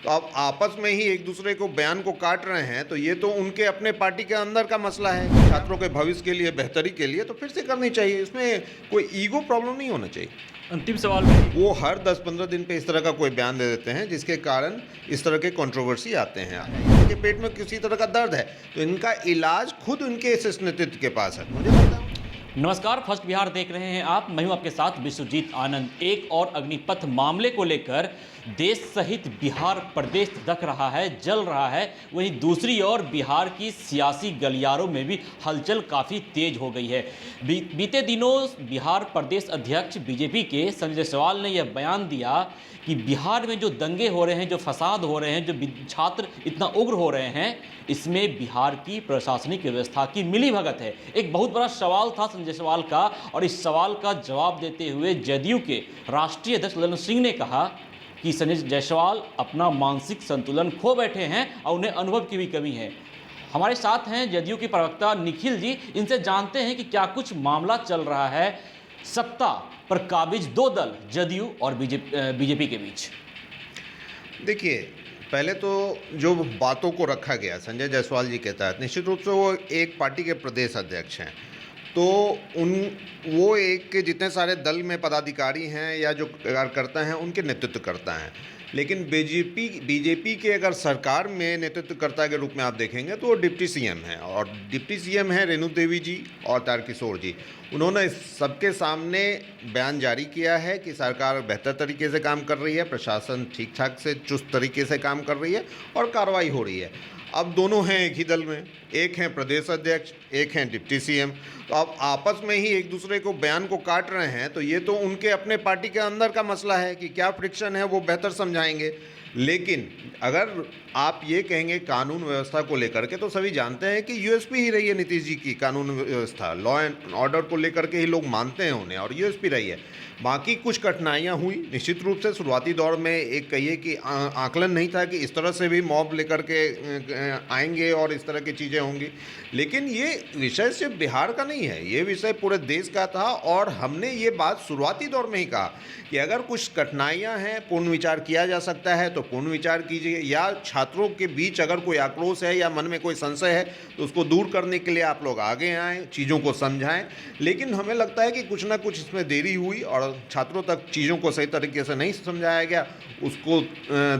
तो अब आपस में ही एक दूसरे को बयान को काट रहे हैं, तो ये तो उनके अपने पार्टी के अंदर का मसला है। छात्रों के भविष्य के लिए, बेहतरी के लिए तो फिर से करनी चाहिए, इसमें कोई ईगो प्रॉब्लम नहीं होना चाहिए। अंतिम सवाल मेरी वो हर 10-15 दिन पे इस तरह का कोई बयान दे देते हैं जिसके कारण इस तरह के कंट्रोवर्सी आते हैं। इनके पेट में किसी तरह का दर्द है तो इनका इलाज खुद उनके शीर्ष नेतृत्व के पास है, मुझे लगता है। नमस्कार, फर्स्ट बिहार देख रहे हैं आप। मैं हूं आपके साथ विश्वजीत आनंद। एक और अग्निपथ मामले को लेकर देश सहित बिहार प्रदेश धधक रहा है, जल रहा है। वहीं दूसरी ओर बिहार की सियासी गलियारों में भी हलचल काफ़ी तेज हो गई है। बीते दिनों बिहार प्रदेश अध्यक्ष बीजेपी के संजय जायसवाल ने यह बयान दिया कि बिहार में जो दंगे हो रहे हैं, जो फसाद हो रहे हैं, जो छात्र इतना उग्र हो रहे हैं, इसमें बिहार की प्रशासनिक व्यवस्था की मिलीभगत है। एक बहुत बड़ा सवाल था संजय जायसवाल का, और इस सवाल का जवाब देते हुए जदयू के राष्ट्रीय अध्यक्ष ललन सिंह ने कहा कि संजय जायसवाल अपना मानसिक संतुलन खो बैठे हैं और उन्हें अनुभव की भी कमी है। हमारे साथ हैं जदयू की प्रवक्ता निखिल जी। इनसे जानते हैं कि क्या कुछ मामला चल रहा है सत्ता पर काबिज दो दल जदयू और बीजेपी के बीच। देखिए, पहले तो जो बातों को रखा गया संजय जायसवाल जी के तहत, निश्चित रूप से वो एक पार्टी के प्रदेश अध्यक्ष हैं, तो वो एक के जितने सारे दल में पदाधिकारी हैं या जो कार्यकर्ता हैं उनके नेतृत्व करता है। लेकिन बीजेपी के अगर सरकार में नेतृत्वकर्ता के रूप में आप देखेंगे तो वो डिप्टी सीएम हैं, और डिप्टी सीएम हैं रेणु देवी जी और तारकिशोर जी। उन्होंने सबके सामने बयान जारी किया है कि सरकार बेहतर तरीके से काम कर रही है, प्रशासन ठीक ठाक से चुस्त तरीके से काम कर रही है और कार्रवाई हो रही है। अब दोनों हैं एक ही दल में, एक हैं प्रदेश अध्यक्ष, एक हैं डिप्टी सीएम। तो अब आपस में ही एक दूसरे को बयान को काट रहे हैं, तो ये तो उनके अपने पार्टी के अंदर का मसला है कि क्या फ्रिक्शन है वो बेहतर समझाएंगे। लेकिन अगर आप ये कहेंगे कानून व्यवस्था को लेकर के, तो सभी जानते हैं कि यूएसपी ही रही है नीतीश जी की कानून व्यवस्था, लॉ एंड ऑर्डर को लेकर के ही लोग मानते हैं उन्हें, और यूएसपी रही है। बाकी कुछ कठिनाइयाँ हुई निश्चित रूप से शुरुआती दौर में, एक कहिए कि आकलन नहीं था कि इस तरह से भी मॉब लेकर के आएंगे और इस तरह की चीज़ें होंगी। लेकिन ये विषय सिर्फ बिहार का नहीं है, ये विषय पूरे देश का था, और हमने ये बात शुरुआती दौर में ही कहा कि अगर कुछ कठिनाइयाँ हैं, पूर्ण विचार किया जा सकता है तो पूर्ण विचार कीजिए, या छात्रों के बीच अगर कोई आक्रोश है या मन में कोई संशय है तो उसको दूर करने के लिए आप लोग आगे आएँ, चीज़ों को समझाएं। लेकिन हमें लगता है कि कुछ ना कुछ इसमें देरी हुई और छात्रों तक चीज़ों को सही तरीके से नहीं समझाया गया। उसको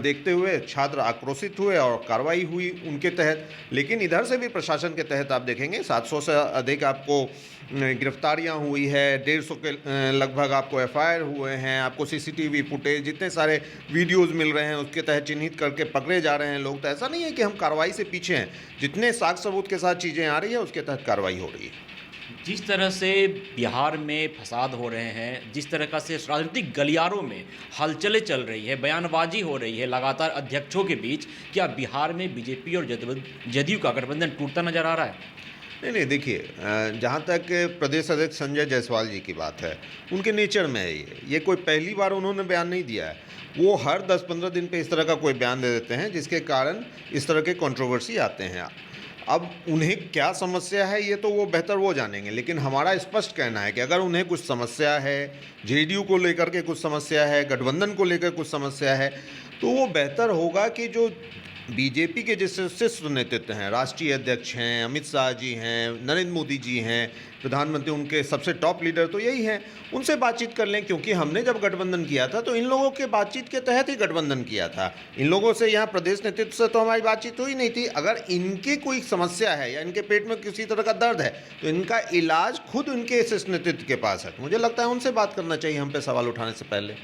देखते हुए छात्र आक्रोशित हुए और कार्रवाई हुई उनके तहत। लेकिन इधर से भी प्रशासन के तहत आप देखेंगे 700 से अधिक आपको गिरफ्तारियां हुई है, 150 के लगभग आपको एफआईआर हुए हैं, आपको सीसीटीवी फुटेज, जितने सारे वीडियोस मिल रहे हैं उसके तहत चिन्हित करके पकड़े जा रहे हैं लोग। तो ऐसा नहीं है कि हम कार्रवाई से पीछे हैं, जितने साक्ष्य सबूत के साथ चीज़ें आ रही है उसके तहत कार्रवाई हो रही है। जिस तरह से बिहार में फसाद हो रहे हैं, जिस तरह का से राजनीतिक गलियारों में हलचलें चल रही है, बयानबाजी हो रही है लगातार अध्यक्षों के बीच, क्या बिहार में बीजेपी और जदयू का गठबंधन टूटता नजर आ रहा है? नहीं, देखिए, जहाँ तक प्रदेश अध्यक्ष संजय जायसवाल जी की बात है, उनके नेचर में है ये कोई पहली बार उन्होंने बयान नहीं दिया है। वो हर 10-15 दिन पे इस तरह का कोई बयान दे देते हैं जिसके कारण इस तरह के कंट्रोवर्सी आते हैं। अब उन्हें क्या समस्या है ये तो वो बेहतर वो जानेंगे, लेकिन हमारा स्पष्ट कहना है कि अगर उन्हें कुछ समस्या है, जेडीयू को लेकर के कुछ समस्या है, गठबंधन को लेकर कुछ समस्या है, तो वो बेहतर होगा कि जो बीजेपी के जैसे शीर्ष नेतृत्व हैं, राष्ट्रीय अध्यक्ष हैं, अमित शाह जी हैं, नरेंद्र मोदी जी हैं, प्रधानमंत्री, उनके सबसे टॉप लीडर तो यही हैं, उनसे बातचीत कर लें। क्योंकि हमने जब गठबंधन किया था तो इन लोगों के बातचीत के तहत ही गठबंधन किया था। इन लोगों से, यहाँ प्रदेश नेतृत्व से तो हमारी बातचीत हुई नहीं थी। अगर इनकी कोई समस्या है या इनके पेट में किसी तरह का दर्द है तो इनका इलाज खुद उनके शीर्ष नेतृत्व के पास है। मुझे लगता है उनसे बात करना चाहिए हम पे सवाल उठाने से पहले।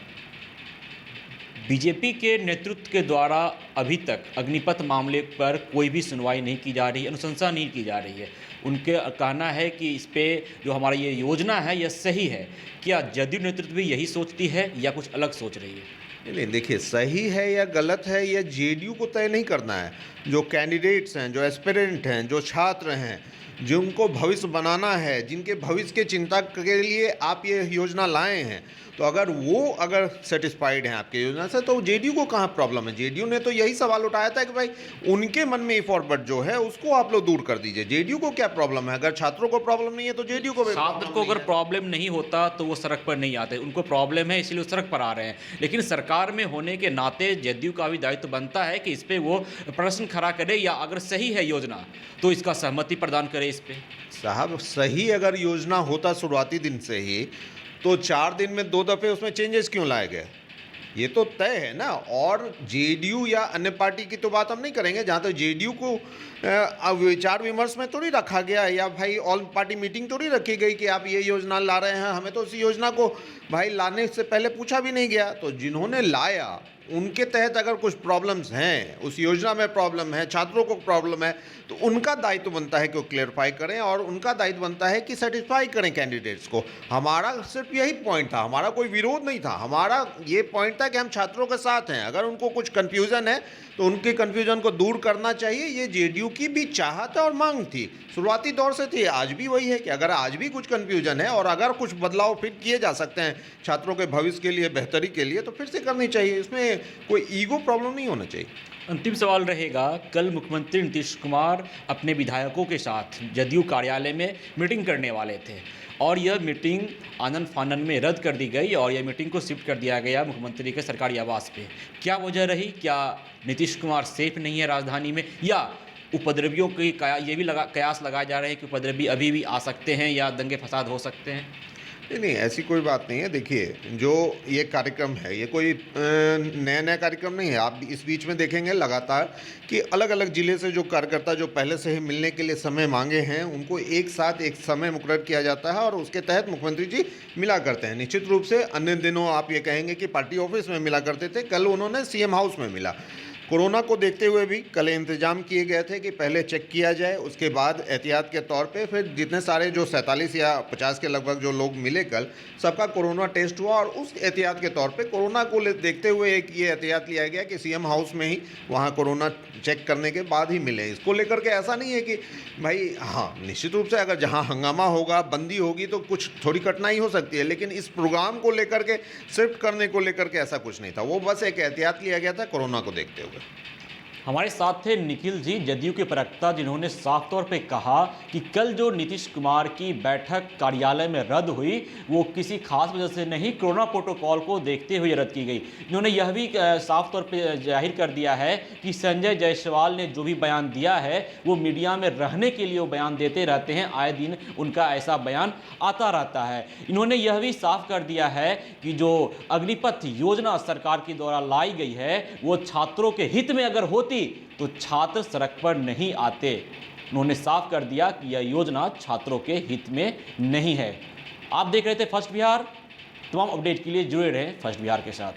बीजेपी के नेतृत्व के द्वारा अभी तक अग्निपथ मामले पर कोई भी सुनवाई नहीं की जा रही है, अनुशंसा नहीं की जा रही है। उनके कहना है कि इस पे जो हमारी ये योजना है यह सही है। क्या जदयू नेतृत्व भी यही सोचती है या कुछ अलग सोच रही है? नहीं, देखिए, सही है या गलत है यह जेडीयू को तय नहीं करना है। जो कैंडिडेट्स हैं, जो एस्पिरेंट हैं, जो छात्र हैं, जिनको भविष्य बनाना है, जिनके भविष्य के चिंता के लिए आप ये योजना लाए हैं, तो अगर सेटिस्फाइड हैं आपकी योजना से, तो जेडीयू को कहाँ प्रॉब्लम है? जेडीयू ने तो यही सवाल उठाया था कि भाई उनके मन में फॉरवर्ड जो है उसको आप लोग दूर कर दीजिए। जेडीयू को क्या प्रॉब्लम है? अगर छात्रों को प्रॉब्लम नहीं है तो जेडीयू को भी छात्र problem को नहीं अगर है। प्रॉब्लम नहीं होता तो वो सड़क पर नहीं आते, उनको प्रॉब्लम है इसलिए वो सड़क पर आ रहे हैं। लेकिन सरकार में होने के नाते जदयू का भी दायित्व बनता है कि इस पे वो प्रश्न खड़ा करे, या अगर सही है योजना तो इसका सहमति प्रदान करे इस पे। साहब, सही अगर योजना होता शुरुआती दिन से ही, तो 4 दिन में 2 दफ़े उसमें चेंजेस क्यों लाए गए? ये तो तय है ना। और जेडीयू या अन्य पार्टी की तो बात हम नहीं करेंगे, जहाँ तक जेडीयू को अब विचार विमर्श में थोड़ी रखा गया, या भाई ऑल पार्टी मीटिंग थोड़ी रखी गई कि आप ये योजना ला रहे हैं। हमें तो उस योजना को भाई लाने से पहले पूछा भी नहीं गया। तो जिन्होंने लाया उनके तहत अगर कुछ प्रॉब्लम्स हैं, उस योजना में प्रॉब्लम है, छात्रों को प्रॉब्लम है, तो उनका दायित्व बनता है कि वो क्लेरिफाई करें, और उनका दायित्व बनता है कि सेटिस्फाई करें कैंडिडेट्स को। हमारा सिर्फ यही पॉइंट था, हमारा कोई विरोध नहीं था। हमारा ये पॉइंट था कि हम छात्रों के साथ हैं। अगर उनको कुछ कन्फ्यूज़न है तो उनके कन्फ्यूज़न को दूर करना चाहिए। ये जेडीयू की भी चाहत और मांग थी, शुरुआती दौर से थी, आज भी वही है कि अगर आज भी कुछ कन्फ्यूजन है और अगर कुछ बदलाव फिर किए जा सकते हैं छात्रों के भविष्य के लिए, बेहतरी के लिए, तो फिर से करनी चाहिए। इसमें कोई ईगो प्रॉब्लम नहीं होना चाहिए। अंतिम सवाल रहेगा, कल मुख्यमंत्री नीतीश कुमार अपने विधायकों के साथ जदयू कार्यालय में मीटिंग करने वाले थे, और यह मीटिंग आनन फानन में रद्द कर दी गई और यह मीटिंग को शिफ्ट कर दिया गया मुख्यमंत्री के सरकारी आवास पे। क्या वजह रही? क्या नीतीश कुमार सेफ नहीं है राजधानी में, या उपद्रवियों की ये भी कयास लगाए जा रहे हैं कि उपद्रवी अभी भी आ सकते हैं या दंगे फसाद हो सकते हैं? नहीं, ऐसी कोई बात नहीं है। देखिए, जो ये कार्यक्रम है, ये कोई नया कार्यक्रम नहीं है। आप इस बीच में देखेंगे लगातार कि अलग अलग ज़िले से जो कार्यकर्ता जो पहले से ही मिलने के लिए समय मांगे हैं, उनको एक साथ एक समय मुकर्रर किया जाता है और उसके तहत मुख्यमंत्री जी मिला करते हैं। निश्चित रूप से अन्य दिनों आप ये कहेंगे कि पार्टी ऑफिस में मिला करते थे, कल उन्होंने सीएम हाउस में मिला। कोरोना को देखते हुए भी कल इंतजाम किए गए थे कि पहले चेक किया जाए, उसके बाद एहतियात के तौर पे फिर जितने सारे जो 47 या 50 के लगभग जो लोग मिले कल, सबका कोरोना टेस्ट हुआ, और उस एहतियात के तौर पे कोरोना को देखते हुए एक ये एहतियात लिया गया कि सीएम हाउस में ही वहाँ कोरोना चेक करने के बाद ही मिले। इसको लेकर के ऐसा नहीं है कि भाई, हाँ निश्चित रूप से अगर जहाँ हंगामा होगा, बंदी होगी, तो कुछ थोड़ी कठिनाई हो सकती है, लेकिन इस प्रोग्राम को लेकर के, शिफ्ट करने को लेकर के ऐसा कुछ नहीं था। वो बस एक एहतियात लिया गया था कोरोना को देखते हुए। हमारे साथ थे निखिल जी, जदयू के प्रवक्ता, जिन्होंने साफ तौर पे कहा कि कल जो नीतीश कुमार की बैठक कार्यालय में रद्द हुई वो किसी खास वजह से नहीं, कोरोना प्रोटोकॉल को देखते हुए रद्द की गई। इन्होंने यह भी साफ तौर पे जाहिर कर दिया है कि संजय जायसवाल ने जो भी बयान दिया है वो मीडिया में रहने के लिए वो बयान देते रहते हैं, आए दिन उनका ऐसा बयान आता रहता है। इन्होंने यह भी साफ कर दिया है कि जो अग्निपथ योजना सरकार के द्वारा लाई गई है वो छात्रों के हित में अगर होती तो छात्र सड़क पर नहीं आते। उन्होंने साफ कर दिया कि यह योजना छात्रों के हित में नहीं है। आप देख रहे थे फर्स्ट बिहार। तमाम अपडेट के लिए जुड़े रहें फर्स्ट बिहार के साथ।